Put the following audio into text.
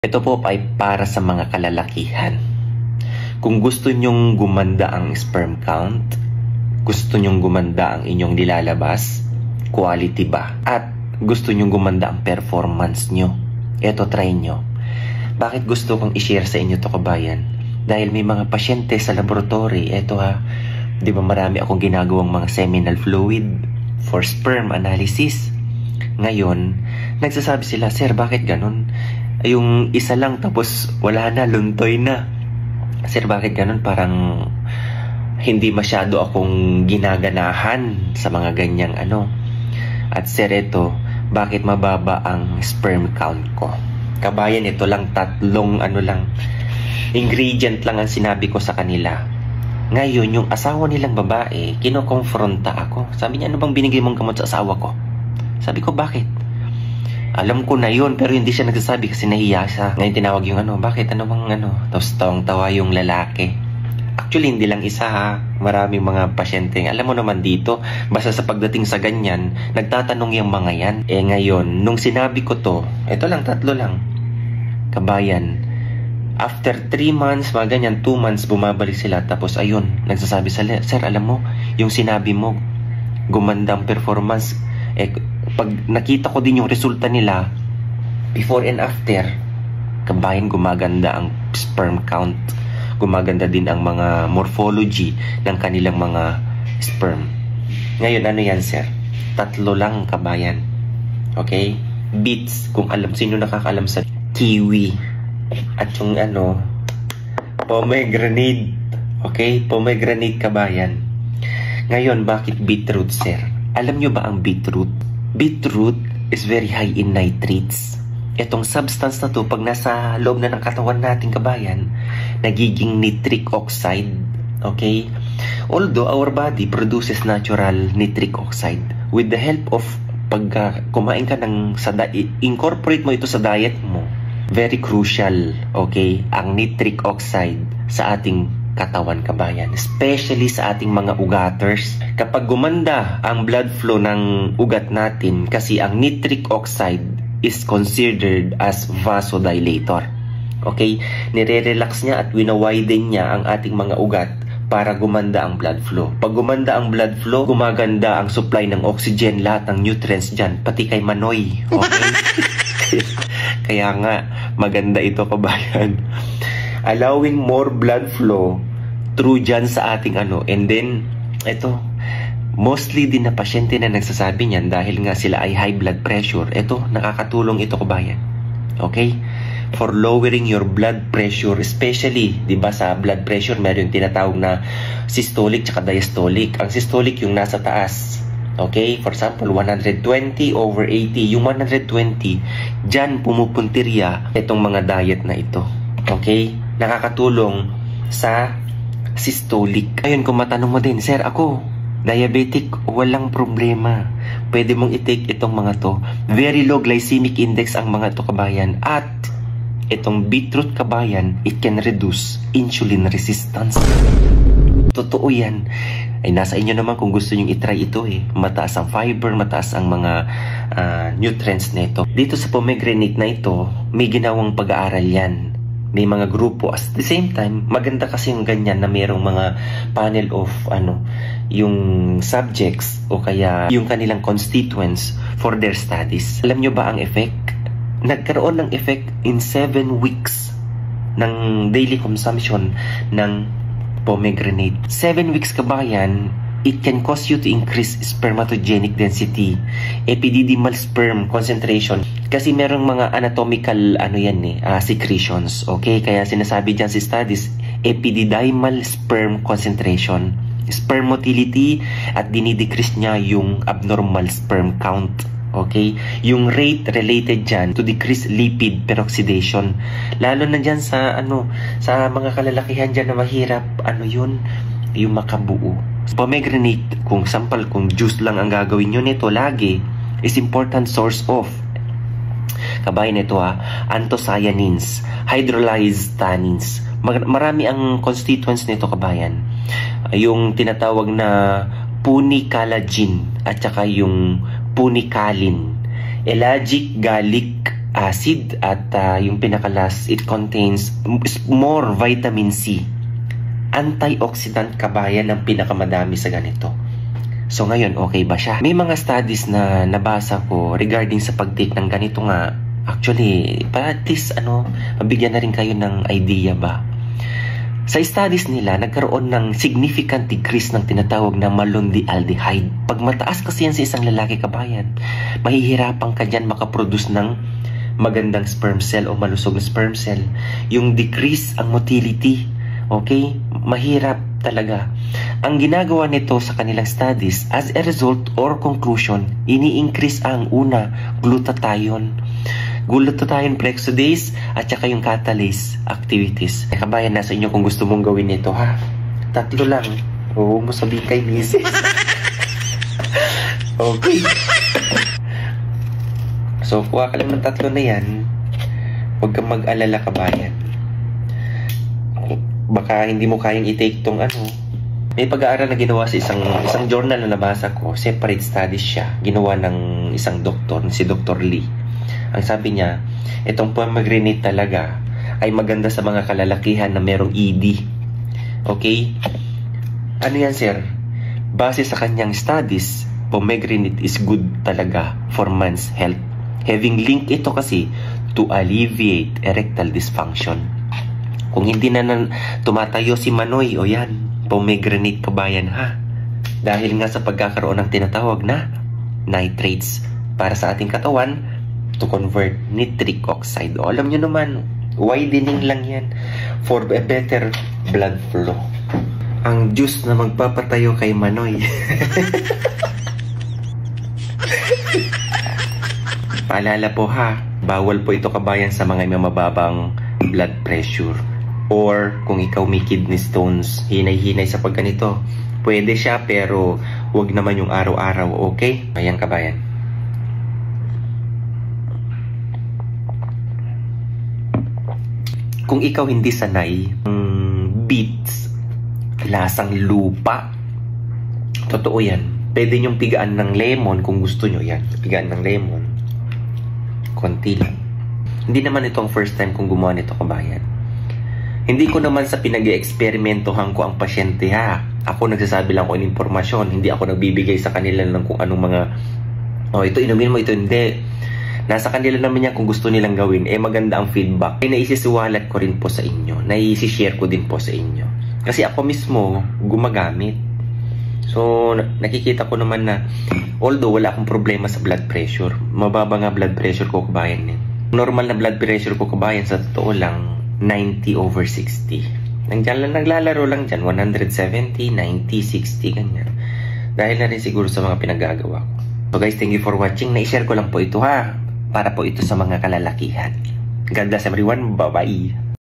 Ito po ay para sa mga kalalakihan. Kung gusto nyong gumanda ang sperm count, gusto nyong gumanda ang inyong nilalabas, quality ba? At gusto nyong gumanda ang performance nyo, ito try nyo. Bakit gusto kong i-share sa inyo to, kabayan? Dahil may mga pasyente sa laboratory, ito di ba marami akong ginagawang mga seminal fluid for sperm analysis. Ngayon, nagsasabi sila, "Sir, bakit ganun? Yung isa lang tapos wala na, luntoy na. Sir, bakit ganun? Parang hindi masyado akong ginaganahan sa mga ganyang At sir, ito, bakit mababa ang sperm count ko?" Kabayan, ito lang, tatlong ingredient lang ang sinabi ko sa kanila. Ngayon, yung asawa nilang babae, kinokonfronta ako. Sabi niya, "Ano bang binigay mong gamot sa asawa ko?" Sabi ko, "Bakit?" Alam ko na yun, pero hindi siya nagsasabi kasi nahiya siya. Ngayon tinawag yung bakit, Tapos tawang-tawa yung lalaki. Actually, hindi lang isa Maraming mga pasyente. Alam mo naman dito, basta sa pagdating sa ganyan, nagtatanong yung mga yan. Ngayon, nung sinabi ko to, ito lang, tatlo lang. Kabayan, after 3 months, mga ganyan, 2 months, bumabalik sila. Tapos ayun, nagsasabi sa "Sir, alam mo, yung sinabi mo, gumanda ang performance." Pag nakita ko din yung resulta nila, before and after, kabayan, gumaganda ang sperm count. Gumaganda din ang mga morphology ng kanilang mga sperm. Ngayon, ano yan, sir? 3 lang, kabayan. Okay? Beets, kung sino nakakaalam sa kiwi. At yung pomegranate. Okay? Pomegranate, kabayan. Ngayon, bakit beetroot, sir? Alam nyo ba ang beetroot? Beetroot is very high in nitrates. Itong substance na to, pag nasa loob na ng katawan natin, kabayan, nagiging nitric oxide. Okay? Although our body produces natural nitric oxide, with the help of pag kumain ka incorporate mo ito sa diet mo, very crucial, okay, ang nitric oxide sa ating katawan, kabayan, especially sa ating mga ugaters. Kapag gumanda ang blood flow ng ugat natin, kasi ang nitric oxide is considered as vasodilator. Okay? Nire-relax niya at winawiden niya ang ating mga ugat para gumanda ang blood flow. Pag gumanda ang blood flow, gumaganda ang supply ng oxygen, lahat ng nutrients dyan, pati kay Manoy. Okay? Kaya nga, maganda ito, kabayan. Allowing more blood flow through dyan sa ating and then, ito, mostly din na pasyente na nagsasabi niyan dahil nga sila ay high blood pressure. Ito, nakakatulong ito, kabayan. Okay? For lowering your blood pressure, especially, di ba, sa blood pressure, meron yung tinatawag na systolic tsaka diastolic. Ang systolic yung nasa taas. Okay? For example, 120/80. Yung 120, dyan pumupuntirya itong mga diet na ito. Okay? Nakakatulong sa systolic. Ayun, kung matanong mo din, "Sir, ako, diabetic, walang problema. Pwede mong i-take itong mga to. Very low glycemic index ang mga to, kabayan. At itong beetroot, kabayan, it can reduce insulin resistance." Totoo yan. Ay, nasa inyo naman kung gusto nyong itry ito Mataas ang fiber, mataas ang mga nutrients nito. Dito sa pomegranate na ito, may ginawang pag-aaral yan. May mga grupo. At the same time, maganda kasi yung ganyan na mayroong mga panel of yung subjects o kaya yung kanilang constituents for their studies. Alam nyo ba ang effect? Nagkaroon ng effect in 7 weeks ng daily consumption ng pomegranate. 7 weeks, kabayan, it can cause you to increase spermatogenic density, epididymal sperm concentration. Kasi merong mga anatomical secretions. Okay? Kaya sinasabi dyan si studies, epididymal sperm concentration, sperm motility, at dinidecrease niya yung abnormal sperm count. Okay? Yung rate related dyan to decrease lipid peroxidation. Lalo na dyan sa mga kalalakihan dyan na mahirap, yung makabuo. Pomegranate, kung juice lang ang gagawin nyo nito lagi, is important source of, kabayan, ito anthocyanins, hydrolyzed tannins. Marami ang constituents nito, kabayan. Yung tinatawag na punicalagin at saka yung punicalin, ellagic, gallic, acid at yung pinakalas, it contains more vitamin C. Antioxidant kabayan ang pinakamadami sa ganito. So ngayon, okay ba siya? May mga studies na nabasa ko regarding sa pag-take ng ganito nga. Actually, para at least mabigyan na rin kayo ng idea ba. Sa studies nila, nagkaroon ng significant decrease ng tinatawag na malondialdehyde. Pag mataas kasi yan sa isang lalaki kabayan, mahihirapan ka dyan makaproduce ng magandang sperm cell o malusog na sperm cell. Yung decrease ang motility. Okay? Mahirap talaga. Ang ginagawa nito sa kanilang studies, as a result or conclusion, ini-increase ang una, glutathione. Glutathione peroxidase at saka yung catalase activities. Kabayan, nasa inyo kung gusto mong gawin nito, ha? 3 lang. Oo, mo sabihin kay misis. Okay. So, kuha ka lang ng 3 na yan. Huwag kang mag-alala, kabayan. Baka hindi mo kayang i-take tong May pag-aaral na ginawa sa isang journal na nabasa ko. Separate studies siya. Ginawa ng isang doktor, si Dr. Lee. Ang sabi niya, itong pomegranate talaga ay maganda sa mga kalalakihan na merong ED. Okay? Ano yan, sir? Base sa kanyang studies, pomegranate is good talaga for man's health. Having link ito kasi to alleviate erectile dysfunction. Kung hindi na tumatayo si Manoy, o yan, pomegranate kabayan, ha? Dahil nga sa pagkakaroon ng tinatawag na nitrates para sa ating katawan to convert nitric oxide. O, alam nyo naman, widening lang yan for a better blood flow. Ang juice na magpapatayo kay Manoy. Paalala po, ha, bawal po ito kabayan sa mga may mababang blood pressure. Or kung ikaw may kidney stones, hinay-hinay sa pagganito, pwede siya pero huwag naman yung araw-araw, okay? Ayan kabayan. Kung ikaw hindi sanay, beets, lasang lupa, totoo yan. Pwede nyong pigaan ng lemon kung gusto nyo yan. Pigaan ng lemon. Konti lang. Hindi naman ito ang first time kong gumawa nito kabayan. Hindi ko naman sa pinag-experimentohan ko ang pasyente, ha. Ako nagsasabi lang ko ng impormasyon. Hindi ako nagbibigay sa kanila ng kung anong mga, ito inumin mo, ito hindi. Nasa kanila naman yan kung gusto nilang gawin. Maganda ang feedback. Naisisiwalat ko rin po sa inyo. Naisishare ko din po sa inyo. Kasi ako mismo gumagamit. So, nakikita ko naman na although wala akong problema sa blood pressure, mababa nga blood pressure ko kabayan. Normal na blood pressure ko kabayan sa totoo lang 90/60. Naglalaro lang dyan, 170, 90, 60, ganyan. Dahil na rin siguro sa mga pinagagawa ko. So guys, thank you for watching. Na-share ko lang po ito, ha. Para po ito sa mga kalalakihan. God bless everyone. Bye-bye.